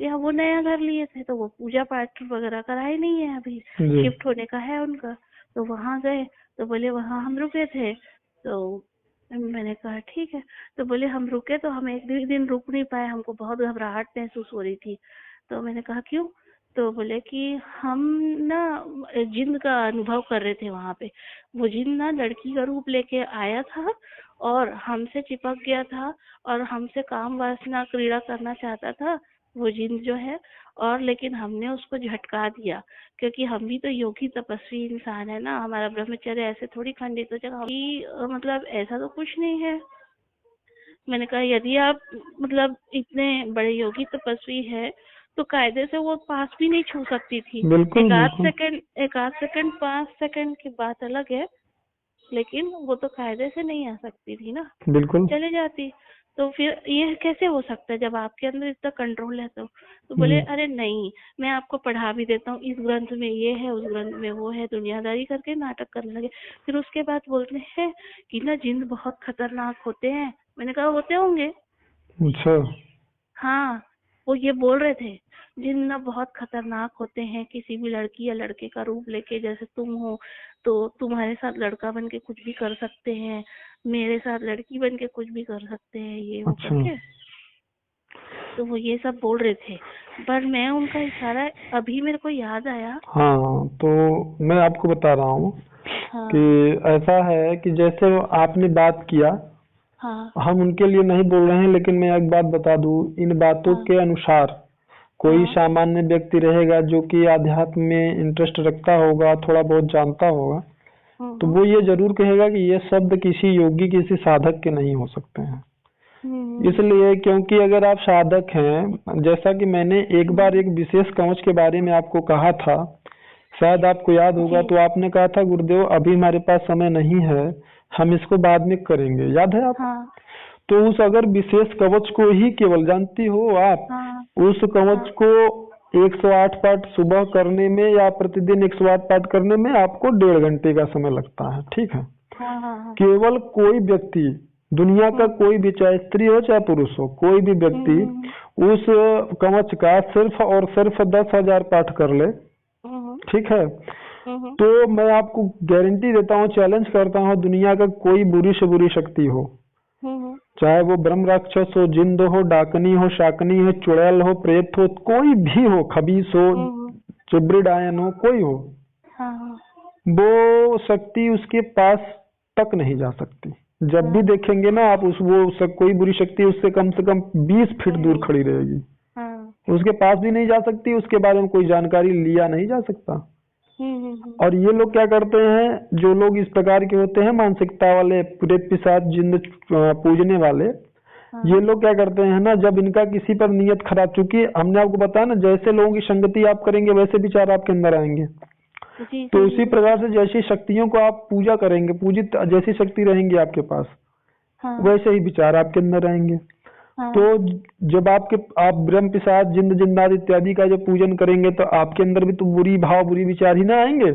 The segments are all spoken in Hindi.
उनके यहाँ वो नया घर लिए थे तो वो पूजा पाठ वगैरह करा ही नहीं है, अभी जी। शिफ्ट होने का है उनका। तो वहां गए तो बोले वहां हम रुके थे। तो मैंने कहा ठीक है। तो बोले हम रुके तो हम एक दिन रुक नहीं पाए, हमको बहुत घबराहट महसूस हो रही थी। तो मैंने कहा क्यों? तो बोले कि हम ना जिन्न का अनुभव कर रहे थे वहां पे। वो जिन्न ना लड़की का रूप लेके आया था और हमसे चिपक गया था और हमसे काम वासना क्रीड़ा करना चाहता था वो जिन्न जो है। और लेकिन हमने उसको झटका दिया, क्योंकि हम भी तो योगी तपस्वी इंसान है ना, हमारा ब्रह्मचर्य ऐसे थोड़ी खंडित हो जाएगा मतलब ऐसा तो कुछ नहीं है। मैंने कहा यदि आप मतलब इतने बड़े योगी तपस्वी है तो कायदे से वो पास भी नहीं छू सकती थी। बिल्कुल बिल्कुल। एक आध सेकंड 5 सेकंड की बात अलग है, लेकिन वो तो कायदे से नहीं आ सकती थी ना, बिल्कुल। चले जाती। तो फिर ये कैसे हो सकता है जब आपके अंदर इतना कंट्रोल है? तो बोले अरे नहीं, मैं आपको पढ़ा भी देता हूँ, इस ग्रंथ में ये है, उस ग्रंथ में वो है, दुनियादारी करके नाटक करने लगे। फिर उसके बाद बोलते हैं कि ना जिन्न बहुत खतरनाक होते हैं। मैंने कहा होते होंगे। अच्छा। हाँ, वो ये बोल रहे थे जिन्न ना बहुत खतरनाक होते हैं, किसी भी लड़की या लड़के का रूप लेके, जैसे तुम हो तो तुम्हारे साथ लड़का बन के कुछ भी कर सकते हैं, मेरे साथ लड़की बन के कुछ भी कर सकते हैं, ये वो अच्छा। करके। तो वो ये सब बोल रहे थे, पर मैं उनका इशारा अभी मेरे को याद आया। हाँ, तो मैं आपको बता रहा हूँ कि हाँ ऐसा है कि जैसे आपने बात किया, हाँ हम उनके लिए नहीं बोल रहे हैं, लेकिन मैं एक बात बता दूं, इन बातों हाँ के अनुसार कोई हाँ सामान्य व्यक्ति रहेगा जो कि आध्यात्म में इंटरेस्ट रखता होगा, थोड़ा बहुत जानता होगा, तो हम्म वो ये जरूर कहेगा कि ये शब्द किसी योगी, किसी साधक के नहीं हो सकते हैं। हम्म इसलिए क्योंकि अगर आप साधक हैं, जैसा कि मैंने एक बार हम्म, एक विशेष कवच के बारे में आपको कहा था, शायद आपको याद होगा, जी तो आपने कहा था गुरुदेव अभी हमारे पास समय नहीं है, हम इसको बाद में करेंगे, याद है आपको? हाँ तो उस अगर विशेष कवच को ही केवल, जानती हो आप, हाँ उस कवच हाँ को 108 पाठ सुबह करने में या प्रतिदिन 108 पाठ करने में आपको 1.5 घंटे का समय लगता है, ठीक है? हाँ हाँ हाँ केवल कोई व्यक्ति, दुनिया का हम्म कोई भी, चाहे स्त्री हो चाहे पुरुष हो, कोई भी व्यक्ति हम्म उस कवच का सिर्फ और सिर्फ 10,000 पाठ कर ले, हम्म ठीक है, हम्म तो मैं आपको गारंटी देता हूँ, चैलेंज करता हूँ, दुनिया का कोई बुरी से बुरी शक्ति हो, हम्म चाहे वो ब्रह्म राक्षस हो, जिंद हो, डाकनी हो, शाकनी हो, चुड़ैल हो, प्रेत हो, कोई भी हो, खबीस हो, हम्म, चिब्रिडायन हो, कोई हो, हाँ हाँ वो शक्ति उसके पास तक नहीं जा सकती। जब भी हाँ देखेंगे ना आप, कोई बुरी शक्ति उससे कम से कम 20 फीट दूर हम्म खड़ी रहेगी, हाँ उसके पास भी नहीं जा सकती, उसके बारे में कोई जानकारी लिया नहीं जा सकता। हम्म और ये लोग क्या करते हैं, जो लोग इस प्रकार के होते हैं, मानसिकता वाले, प्रेत पिशाच जिन्न पूजने वाले, ये हाँ लोग क्या करते हैं ना, जब इनका किसी पर नियत खराब, चूंकि हमने आपको बताया ना, जैसे लोगों की संगति आप करेंगे वैसे विचार आपके अंदर आएंगे, जी तो सही उसी है। प्रकार से जैसी शक्तियों को आप पूजा करेंगे, पूजित जैसी शक्ति रहेंगी आपके पास, हाँ वैसे ही विचार आपके अंदर रहेंगे। तो हाँ जब आप ब्रह्म पिशाच जिन्न जिन्नात इत्यादि का जब पूजन करेंगे, तो आपके अंदर भी तो बुरी भाव, बुरी विचार ही ना आएंगे।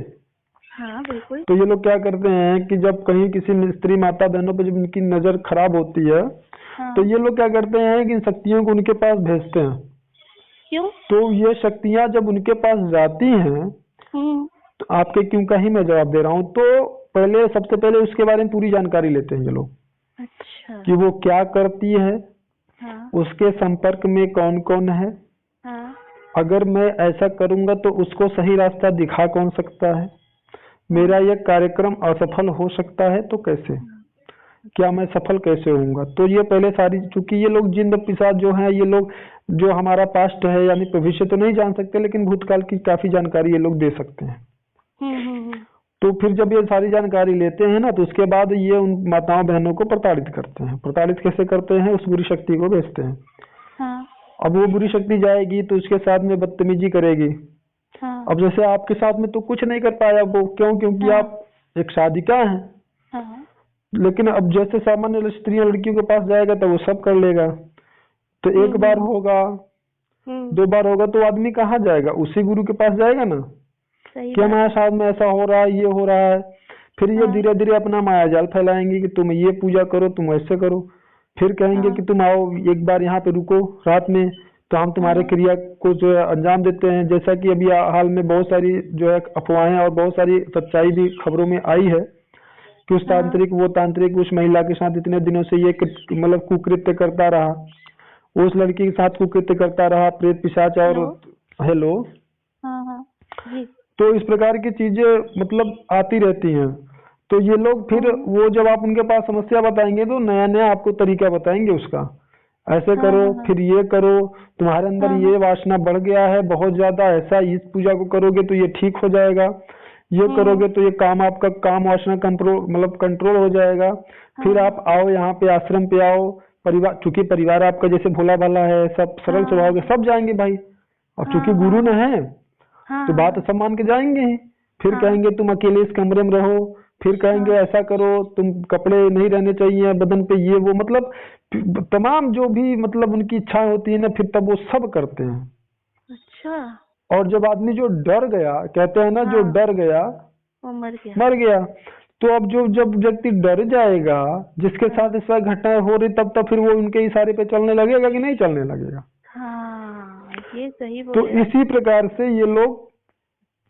हाँ बिल्कुल। तो ये लोग क्या करते हैं कि जब कहीं किसी स्त्री माता बहनों पर जब इनकी नजर खराब होती है, तो हाँ ये लोग क्या करते हैं कि इन शक्तियों को उनके पास भेजते हैं। क्यों? तो ये शक्तियां जब उनके पास जाती हैं, हम्म तो आपके क्यों का ही मैं जवाब दे रहा हूँ, तो पहले, सबसे पहले उसके बारे में पूरी जानकारी लेते हैं ये लोग, अच्छा। कि वो क्या करती है, हाँ उसके संपर्क में कौन कौन है, हाँ अगर मैं ऐसा करूंगा तो उसको सही रास्ता दिखा कौन सकता है, मेरा हाँ यह कार्यक्रम असफल हो सकता है तो कैसे, हाँ, क्या अच्छा। मैं सफल कैसे होऊंगा। तो ये पहले सारी, चूंकि ये लोग जिन्न पिशाच जो हैं, ये लोग जो हमारा पास्ट है यानी भविष्य तो नहीं जान सकते, लेकिन भूतकाल की काफी जानकारी ये लोग दे सकते हैं। हम्म। तो फिर जब ये सारी जानकारी लेते हैं ना, तो उसके बाद ये उन माताओं बहनों को प्रताड़ित करते हैं। प्रताड़ित कैसे करते हैं, उस बुरी शक्ति को भेजते हैं। हाँ अब वो बुरी शक्ति जाएगी तो उसके साथ में बदतमीजी करेगी। हाँ अब जैसे आपके साथ में तो कुछ नहीं कर पाया वो, क्यों? क्योंकि हाँ आप एक साधिका हैं। हाँ लेकिन अब जैसे सामान्य स्त्रियां लड़कियों के पास जाएगा तो वो सब कर लेगा। तो एक बार हम्म होगा, हम्म, 2 बार होगा, तो आदमी कहाँ जाएगा, उसी गुरु के पास जाएगा ना, सही कि बात हमारे है। साथ में ऐसा हो रहा है, ये हो रहा है। फिर ये हाँ धीरे धीरे अपना माया जाल फैलाएंगे कि तुम ये पूजा करो, तुम ऐसे करो। फिर कहेंगे हाँ कि तुम आओ एक बार यहाँ पे रुको रात में, तो हम तुम्हारे हाँ क्रिया को जो है अंजाम देते हैं। जैसा कि अभी हाल में बहुत सारी जो है अफवाहें और बहुत सारी सच्चाई भी खबरों में आई है कि उस हाँ। तांत्रिक उस महिला के साथ इतने दिनों से ये मतलब कुकृत्य करता रहा, उस लड़की के साथ कुकृत्य करता रहा, प्रेत पिशाच और। हेलो। हेलो। हाँ हाँ जी। तो इस प्रकार की चीजें मतलब आती रहती हैं। तो ये लोग फिर हाँ वो जब आप उनके पास समस्या बताएंगे तो नया नया आपको तरीका बताएंगे उसका, ऐसे हाँ करो हाँ हाँ फिर ये करो, तुम्हारे अंदर हाँ हाँ ये वासना बढ़ गया है बहुत ज्यादा, ऐसा इस पूजा को करोगे तो ये ठीक हो जाएगा, ये हाँ करोगे तो ये काम आपका काम वासना कंट्रोल मतलब कंट्रोल हो जाएगा। फिर हाँ आप आओ यहाँ पे आश्रम पे आओ, परिवार चूंकि परिवार आपका जैसे भोला भाला है, सब सरल स्वभाव के हाँ सब जाएंगे भाई। अब चूंकि हाँ गुरु हाँ न है हाँ तो बात हाँ सब मान के जाएंगे ही। फिर हाँ कहेंगे तुम अकेले इस कमरे में रहो, फिर कहेंगे हाँ। ऐसा करो, तुम कपड़े नहीं रहने चाहिए बदन पे, ये वो मतलब तमाम जो भी मतलब उनकी इच्छा होती है ना, फिर तब वो सब करते हैं। अच्छा। और जब आदमी जो डर गया, कहते हैं ना जो हाँ डर गया वो मर गया। मर गया। तो अब जो जब व्यक्ति डर जाएगा, जिसके हाँ साथ इस तरह घटनाएं हो रही, तब फिर वो उनके इशारे पे चलने लगेगा कि नहीं चलने लगेगा। हाँ ये सही तो बोले आप। इसी प्रकार से ये लोग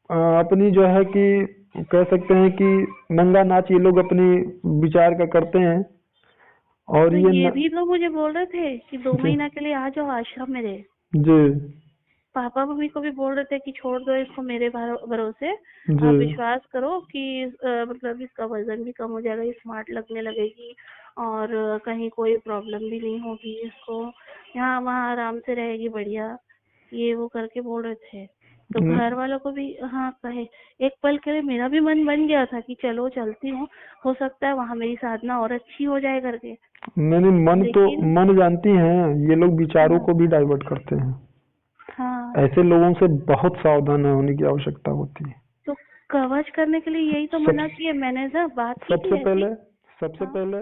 अपनी जो है कि कह सकते हैं कि नंगा नाच ये लोग अपनी विचार का करते हैं। और तो ये ये भी लोग मुझे बोल रहे थे कि 2 जी महीना के लिए आ जाओ आश्रम में रहे। जी पापा मम्मी को भी बोल रहे थे कि छोड़ दो इसको मेरे भरोसे। जी आप विश्वास करो कि मतलब इसका वजन भी कम हो जाएगा, ये स्मार्ट लगने लगेगी और कहीं कोई प्रॉब्लम भी नहीं होगी इसको, यहाँ वहाँ आराम से रहेगी बढ़िया, ये वो करके बोल रहे थे। तो घर वालों को भी हाँ कहे। एक पल के लिए मेरा भी मन बन गया था कि चलो चलती हूँ, हो सकता है वहाँ मेरी साधना और अच्छी हो जाए करके। नहीं नहीं, मन तो लेकिन मन जानती हैं, ये लोग विचारों हाँ को भी डाइवर्ट करते हैं। हाँ। ऐसे लोगों से बहुत सावधान होने की आवश्यकता होती है। तो कवच करने के लिए यही तो सब मना किए, मैंने सर बात की सबसे थी ऐसी। पहले सबसे हाँ पहले